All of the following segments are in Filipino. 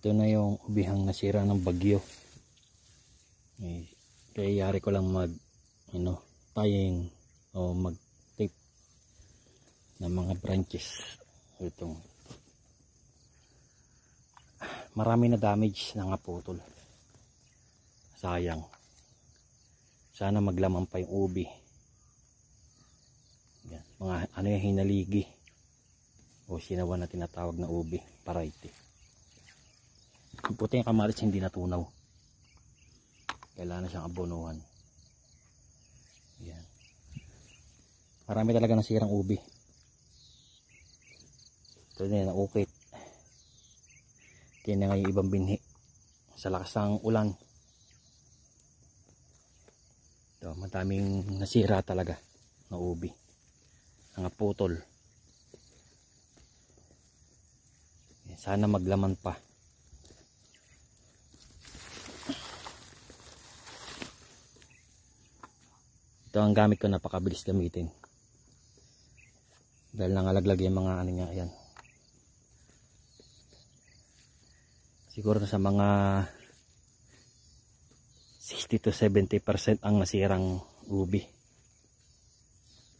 ito na yung ubihang nasira ng bagyo. Kaya yari ko lang mag tying o mag tape ng mga branches. Itong marami na damage na nga putol. Sayang. Sana maglaman pa yung ubi. Yan. Mga yung hinaligi o sinawan na tinatawag na ubi, variety. Ang puti yung kamatis hindi natunaw. Kailangan na siyang abonuhan. Yan. Marami talaga nasirang ubi. Ito na naukit. Kaya na nga yung ibang binhi. Sa lakas ng ulan. Ito, madaming nasira talaga na ubi. Mga putol. Sana maglaman pa. Ito ang gamit ko, napakabilis gamitin. Dahil nangalaglag yung mga ano niya, ayan. Siguro sa mga 60 to 70% ang nasirang ubi.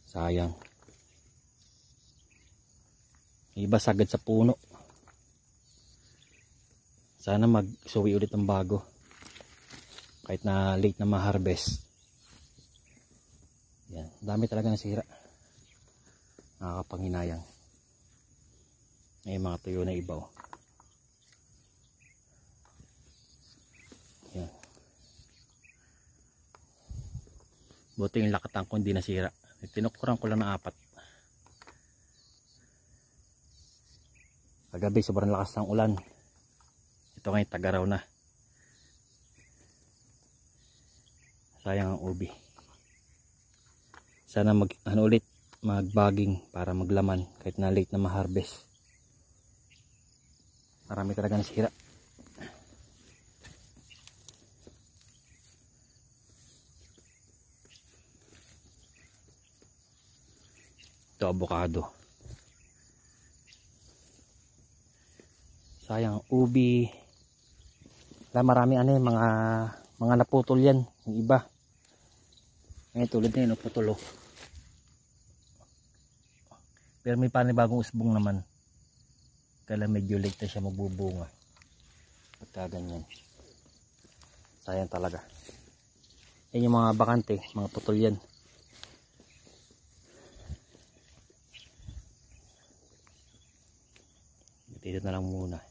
Sayang. Iba sagad sa puno. Sana magsuwi ulit ng bago. Kahit na late na ma-harvest. Yan, dami talaga nasira. Nakakapanghinayang. May mga tuyo na iba oh. Yan. Buti yung lakatang ko hindi nasira. Tinukuran ko lang ng 4. Kagabi sobrang lakas ng ulan. Ito ngayon tagaraw na. Sayang ang ubi. Sana ulit magbaging para maglaman kahit na late na ma-harvest. Marami talaga nasira. Ito avocado. Sayang ubi. Marami mga naputol yan, yung iba. Ngayon tulad na yun, putulo. Pero may panibagong usbong naman. Kaya medyo late na siya magbubunga. Pagka ganyan. Sayang talaga. Yan yung mga bakante, mga putol yan. Dito na lang muna.